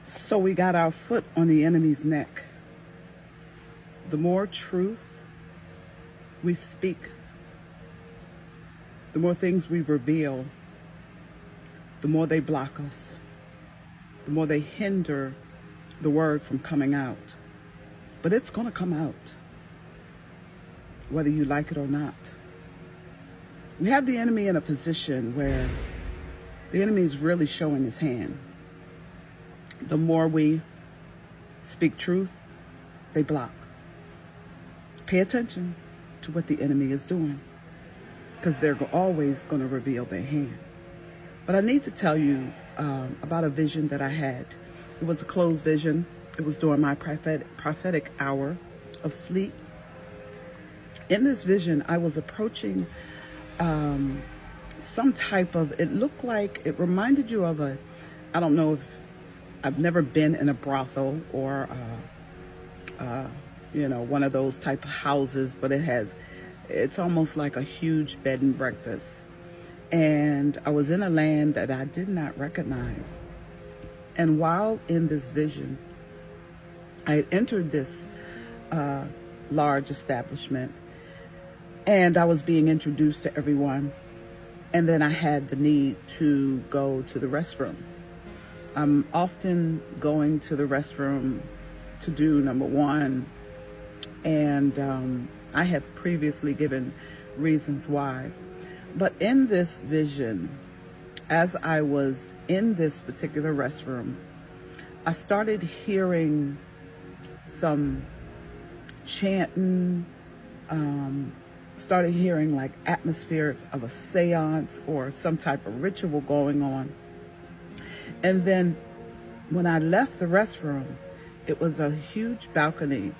So we got our foot on the enemy's neck. The more truth we speak, the more things we reveal, the more they block us, the more they hinder the word from coming out. But it's going to come out, whether you like it or not. We have the enemy in a position where the enemy is really showing his hand. The more we speak truth, they block. Pay attention to what the enemy is doing, because they're always going to reveal their hand. But I need to tell you about a vision that I had. It was a closed vision. It was during my prophetic hour of sleep. In this vision, I was approaching some type of, it looked like, it reminded you of a, I don't know if, I've never been in a brothel or, one of those type of houses, but it's almost like a huge bed and breakfast. And I was in a land that I did not recognize. And while in this vision, I had entered this large establishment, and I was being introduced to everyone. And then I had the need to go to the restroom. I'm often going to the restroom to do number one, and I have previously given reasons why. But in this vision, as I was in this particular restroom, I started hearing some chanting, started hearing like atmosphere of a seance or some type of ritual going on. And then when I left the restroom, it was a huge balcony,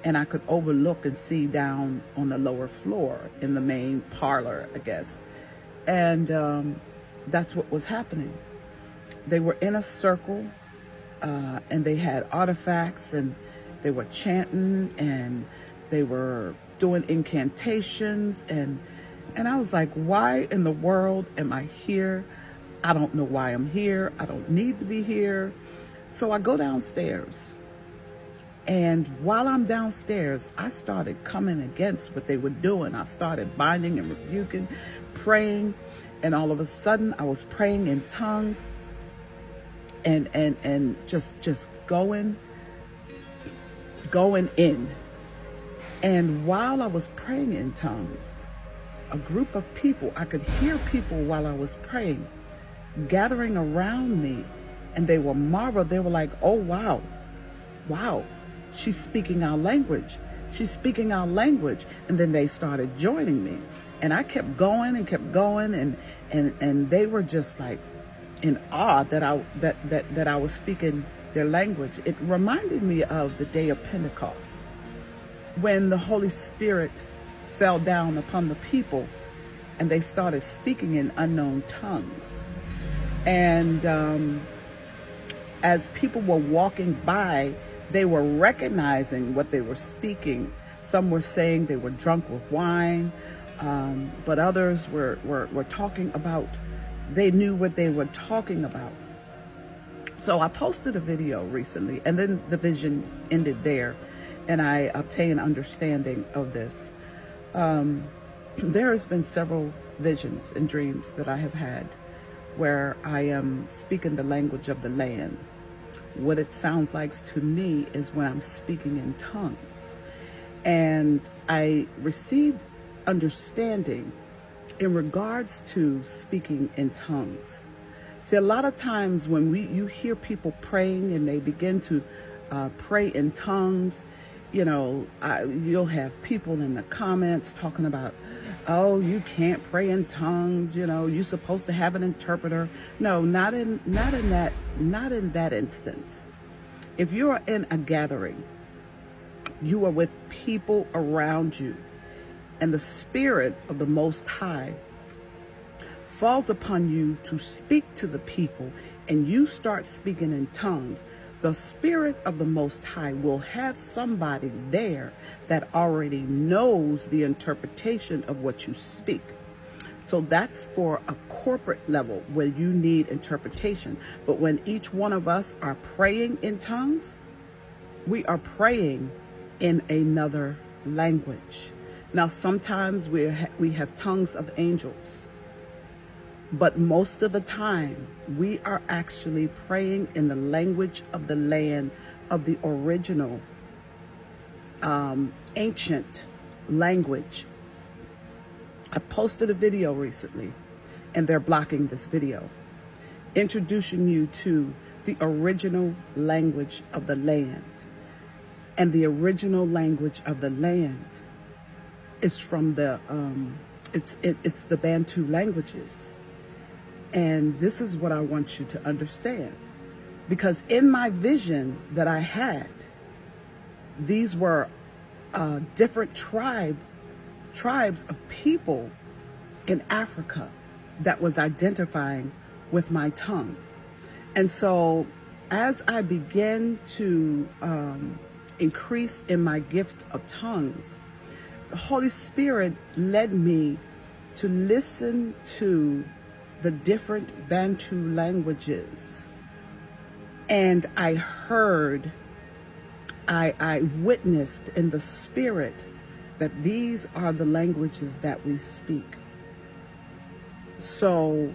and I could overlook and see down on the lower floor in the main parlor, I guess. And that's what was happening. They were in a circle, and they had artifacts, and they were chanting, and they were doing incantations. And I was like, why in the world am I here? I don't know why I'm here. I don't need to be here. So I go downstairs. And while I'm downstairs, I started coming against what they were doing. I started binding and rebuking, praying. And all of a sudden, I was praying in tongues and just going in. And while I was praying in tongues, a group of people, I could hear people while I was praying, gathering around me, and they were marveled. They were like, oh, wow, she's speaking our language. She's speaking our language. And then they started joining me. And I kept going, and they were just like in awe that I was speaking their language. It reminded me of the day of Pentecost, when the Holy Spirit fell down upon the people and they started speaking in unknown tongues. And as people were walking by, they were recognizing what they were speaking. Some were saying they were drunk with wine, but others were talking about, they knew what they were talking about. So I posted a video recently, and then the vision ended there, and I obtained understanding of this. There has been several visions and dreams that I have had where I am speaking the language of the land. What it sounds like to me is when I'm speaking in tongues. And I received understanding in regards to speaking in tongues. See, a lot of times when you hear people praying and they begin to pray in tongues, you'll have people in the comments talking about, oh, you can't pray in tongues, you're supposed to have an interpreter. No, not in that instance. If you're in a gathering, you are with people around you, and the Spirit of the Most High falls upon you to speak to the people, and you start speaking in tongues, the Spirit of the Most High will have somebody there that already knows the interpretation of what you speak. So that's for a corporate level where you need interpretation. But when each one of us are praying in tongues, we are praying in another language. Now, sometimes we have tongues of angels, but most of the time we are actually praying in the language of the land, of the original ancient language. I posted a video recently, and they're blocking this video, introducing you to the original language of the land. And the original language of the land is from the it's the Bantu languages. And this is what I want you to understand, because in my vision that I had, these were different tribes of people in Africa that was identifying with my tongue. And so as I began to increase in my gift of tongues, the Holy Spirit led me to listen to the different Bantu languages. And I heard, I witnessed in the spirit that these are the languages that we speak. So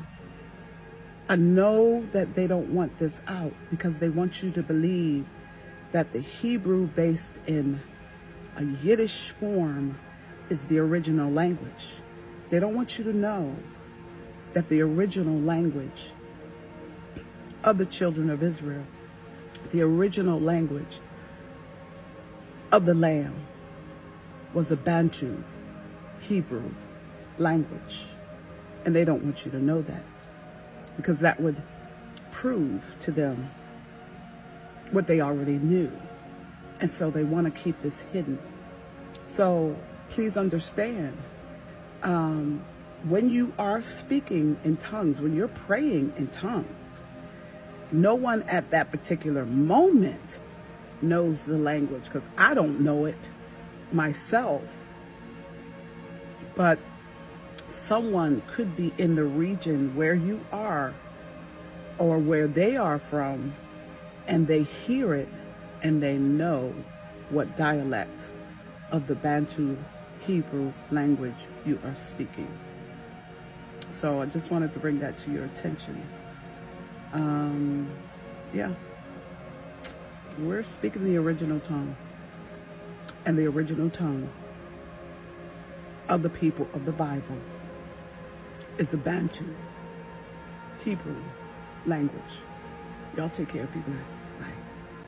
I know that they don't want this out, because they want you to believe that the Hebrew based in a Yiddish form is the original language. They don't want you to know that the original language of the children of Israel, the original language of the Lamb, was a Bantu Hebrew language. And they don't want you to know that, because that would prove to them what they already knew. And so they want to keep this hidden. So please understand, when you are speaking in tongues, when you're praying in tongues, no one at that particular moment knows the language, because I don't know it myself. But someone could be in the region where you are or where they are from, and they hear it and they know what dialect of the Bantu Hebrew language you are speaking. So I just wanted to bring that to your attention. Yeah, we're speaking the original tongue, and the original tongue of the people of the Bible is the Bantu Hebrew language. Y'all take care. Be blessed. Bye.